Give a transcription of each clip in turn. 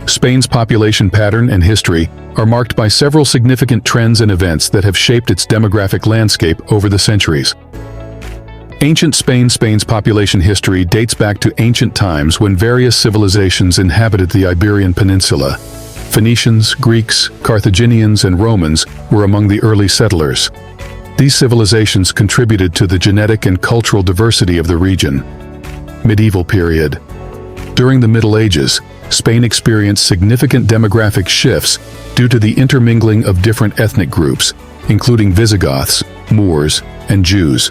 Spain's population pattern and history are marked by several significant trends and events that have shaped its demographic landscape over the centuries. Ancient Spain's population history dates back to ancient times when various civilizations inhabited the Iberian Peninsula. Phoenicians, Greeks, Carthaginians, and Romans were among the early settlers. These civilizations contributed to the genetic and cultural diversity of the region. Medieval period. During the Middle Ages, Spain experienced significant demographic shifts due to the intermingling of different ethnic groups, including Visigoths, Moors, and Jews.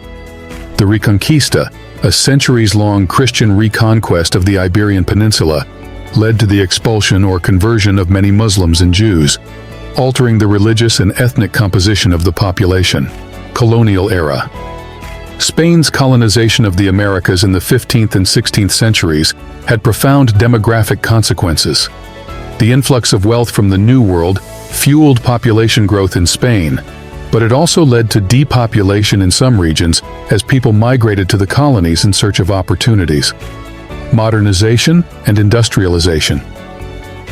The Reconquista, a centuries-long Christian reconquest of the Iberian Peninsula, led to the expulsion or conversion of many Muslims and Jews, altering the religious and ethnic composition of the population. Colonial era. Spain's colonization of the Americas in the 15th and 16th centuries had profound demographic consequences. The influx of wealth from the New World fueled population growth in Spain, but it also led to depopulation in some regions as people migrated to the colonies in search of opportunities. Modernization and industrialization.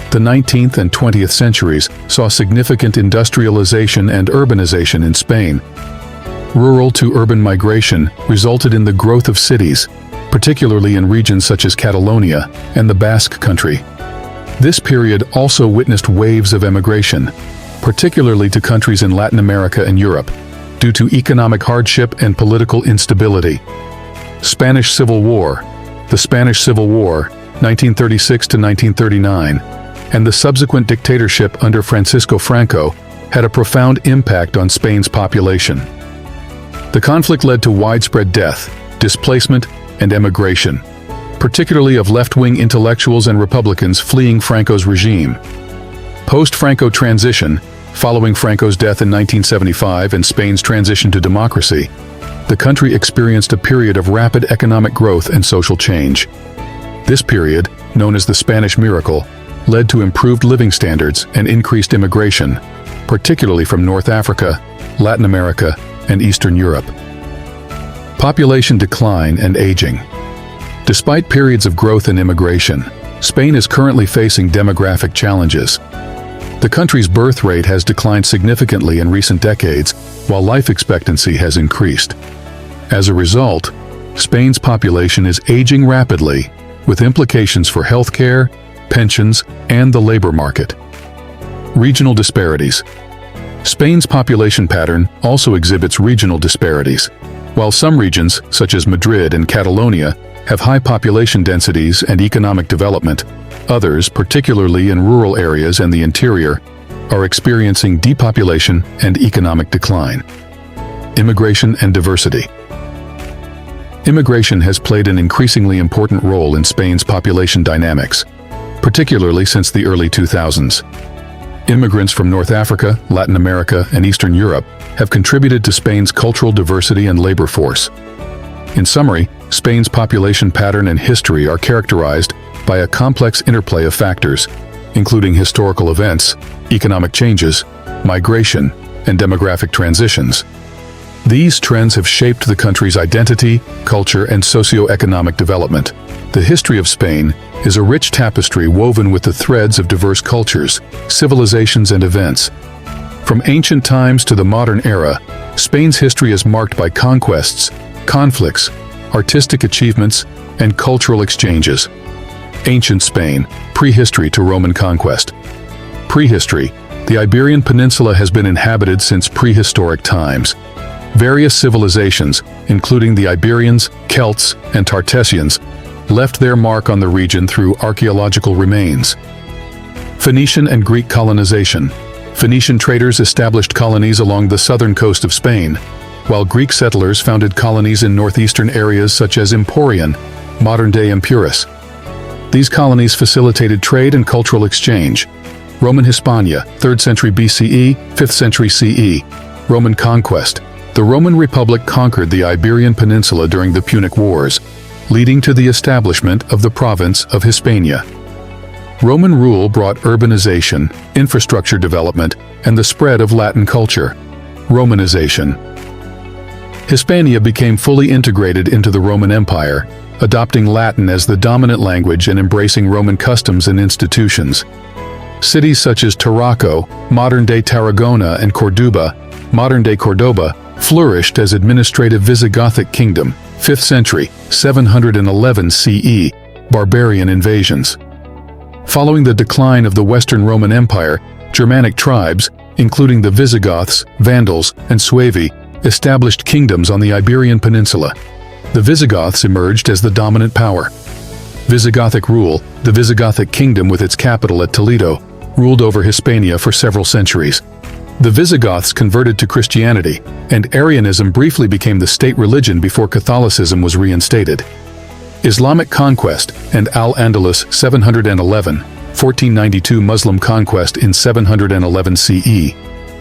The 19th and 20th centuries saw significant industrialization and urbanization in Spain. Rural to urban migration resulted in the growth of cities, particularly in regions such as Catalonia and the Basque Country. This period also witnessed waves of emigration, particularly to countries in Latin America and Europe, due to economic hardship and political instability. Spanish Civil War. The Spanish Civil War, 1936 to 1939, and the subsequent dictatorship under Francisco Franco had a profound impact on Spain's population. The conflict led to widespread death, displacement, and emigration, particularly of left-wing intellectuals and Republicans fleeing Franco's regime. Post-Franco transition, following Franco's death in 1975 and Spain's transition to democracy, the country experienced a period of rapid economic growth and social change. This period, known as the Spanish Miracle, led to improved living standards and increased immigration, particularly from North Africa, Latin America, and Eastern Europe. Population decline and aging. Despite periods of growth and immigration, Spain is currently facing demographic challenges. The country's birth rate has declined significantly in recent decades, while life expectancy has increased. As a result, Spain's population is aging rapidly, with implications for healthcare, pensions, and the labor market. Regional disparities. Spain's population pattern also exhibits regional disparities. While some regions, such as Madrid and Catalonia, have high population densities and economic development, others, particularly in rural areas and the interior, are experiencing depopulation and economic decline. Immigration and diversity. Immigration has played an increasingly important role in Spain's population dynamics, particularly since the early 2000s. Immigrants from North Africa, Latin America, and Eastern Europe have contributed to Spain's cultural diversity and labor force. In summary, Spain's population pattern and history are characterized by a complex interplay of factors, including historical events, economic changes, migration, and demographic transitions. These trends have shaped the country's identity, culture, and socio-economic development. The history of Spain is a rich tapestry woven with the threads of diverse cultures, civilizations, and events. From ancient times to the modern era, Spain's history is marked by conquests, conflicts, artistic achievements, and cultural exchanges. Ancient Spain, prehistory to Roman conquest. Prehistory. The Iberian Peninsula has been inhabited since prehistoric times. Various civilizations, including the Iberians, Celts, and Tartessians, left their mark on the region through archaeological remains. Phoenician and Greek colonization. Phoenician traders established colonies along the southern coast of Spain, while Greek settlers founded colonies in northeastern areas such as Emporion, modern-day Epirus. These colonies facilitated trade and cultural exchange. Roman Hispania, 3rd century BCE, 5th century CE. Roman conquest. The Roman Republic conquered the Iberian Peninsula during the Punic Wars, leading to the establishment of the province of Hispania. Roman rule brought urbanization, infrastructure development, and the spread of Latin culture. Romanization. Hispania became fully integrated into the Roman Empire, adopting Latin as the dominant language and embracing Roman customs and institutions. Cities such as Tarraco, modern-day Tarragona, and Cordoba, modern-day Cordoba, flourished as administrative Visigothic kingdom, 5th century, 711 CE, barbarian invasions. Following the decline of the Western Roman Empire, Germanic tribes, including the Visigoths, Vandals, and Suevi, established kingdoms on the Iberian Peninsula. The Visigoths emerged as the dominant power. Visigothic rule, the Visigothic kingdom with its capital at Toledo, ruled over Hispania for several centuries. The Visigoths converted to Christianity, and Arianism briefly became the state religion before Catholicism was reinstated. Islamic conquest and Al-Andalus 711, 1492 Muslim conquest in 711 CE.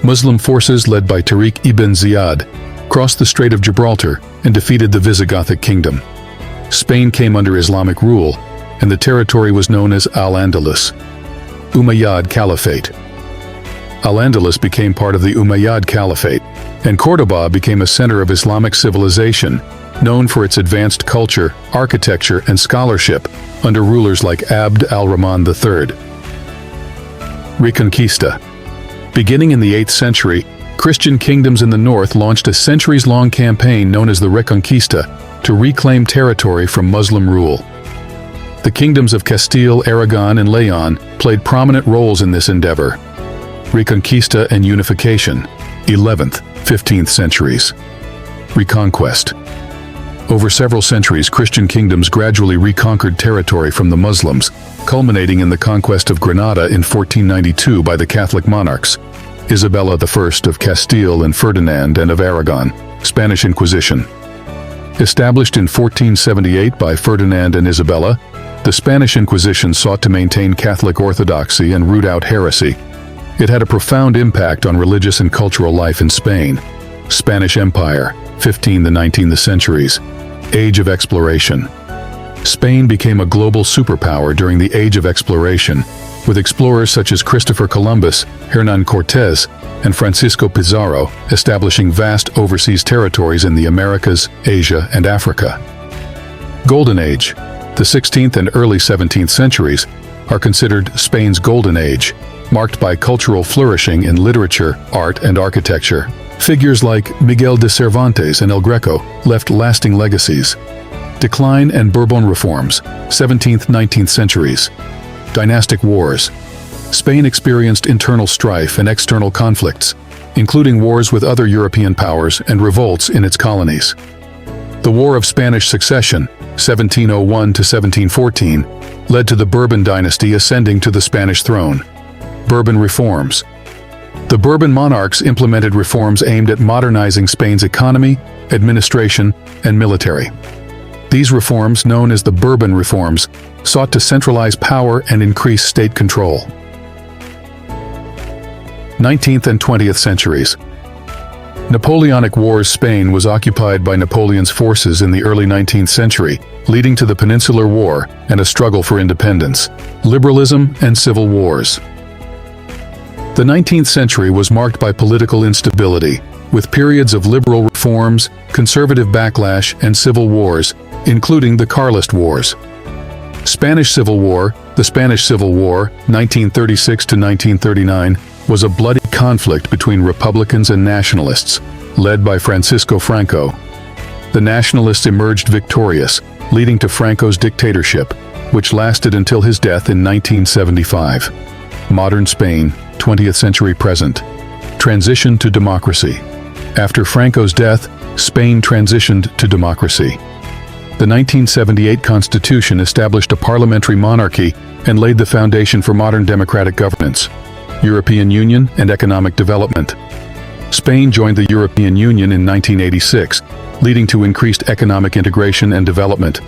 Muslim forces led by Tariq ibn Ziyad crossed the Strait of Gibraltar and defeated the Visigothic kingdom. Spain came under Islamic rule, and the territory was known as Al-Andalus. Umayyad Caliphate. Al-Andalus became part of the Umayyad Caliphate, and Cordoba became a center of Islamic civilization, known for its advanced culture, architecture, and scholarship under rulers like Abd al-Rahman III. Reconquista. Beginning in the 8th century, Christian kingdoms in the north launched a centuries-long campaign known as the Reconquista to reclaim territory from Muslim rule. The kingdoms of Castile, Aragon, and Leon played prominent roles in this endeavor. Reconquista and unification, 11th, 15th centuries. Reconquest. Over several centuries, Christian kingdoms gradually reconquered territory from the Muslims, culminating in the conquest of Granada in 1492 by the Catholic monarchs, Isabella I of Castile and Ferdinand and of Aragon. Spanish Inquisition. Established in 1478 by Ferdinand and Isabella, the Spanish Inquisition sought to maintain Catholic orthodoxy and root out heresy. It had a profound impact on religious and cultural life in Spain. Spanish Empire, 15th and 19th centuries. Age of Exploration. Spain became a global superpower during the Age of Exploration, with explorers such as Christopher Columbus, Hernán Cortés, and Francisco Pizarro establishing vast overseas territories in the Americas, Asia, and Africa. Golden Age. The 16th and early 17th centuries are considered Spain's Golden Age, marked by cultural flourishing in literature, art, and architecture. Figures like Miguel de Cervantes and El Greco left lasting legacies. Decline and Bourbon reforms, 17th-19th centuries. Dynastic wars. Spain experienced internal strife and external conflicts, including wars with other European powers and revolts in its colonies. The War of Spanish Succession, 1701 to 1714, led to the Bourbon dynasty ascending to the Spanish throne. Bourbon reforms. The Bourbon monarchs implemented reforms aimed at modernizing Spain's economy, administration, and military. These reforms, known as the Bourbon reforms, sought to centralize power and increase state control. 19th and 20th centuries. Napoleonic Wars. Spain was occupied by Napoleon's forces in the early 19th century, leading to the Peninsular War and a struggle for independence. Liberalism and civil wars. The 19th century was marked by political instability, with periods of liberal reforms, conservative backlash, and civil wars, including the Carlist Wars. Spanish Civil War. The Spanish Civil War, 1936 to 1939, was a bloody conflict between Republicans and nationalists, led by Francisco Franco. The nationalists emerged victorious, leading to Franco's dictatorship, which lasted until his death in 1975. Modern Spain, 20th century present. Transition to democracy. After Franco's death, Spain transitioned to democracy. The 1978 Constitution established a parliamentary monarchy and laid the foundation for modern democratic governance. European Union and economic development. Spain joined the European Union in 1986, leading to increased economic integration and development.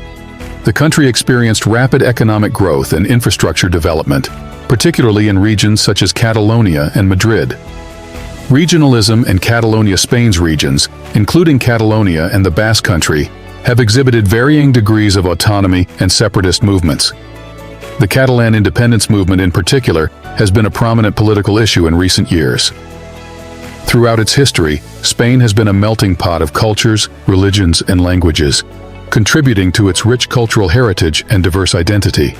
The country experienced rapid economic growth and infrastructure development, particularly in regions such as Catalonia and Madrid. Regionalism and Catalonia. Spain's regions, including Catalonia and the Basque Country, have exhibited varying degrees of autonomy and separatist movements. The Catalan independence movement in particular has been a prominent political issue in recent years. Throughout its history, Spain has been a melting pot of cultures, religions, and languages, contributing to its rich cultural heritage and diverse identity.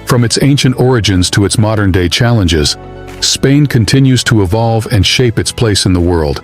From its ancient origins to its modern-day challenges, Spain continues to evolve and shape its place in the world.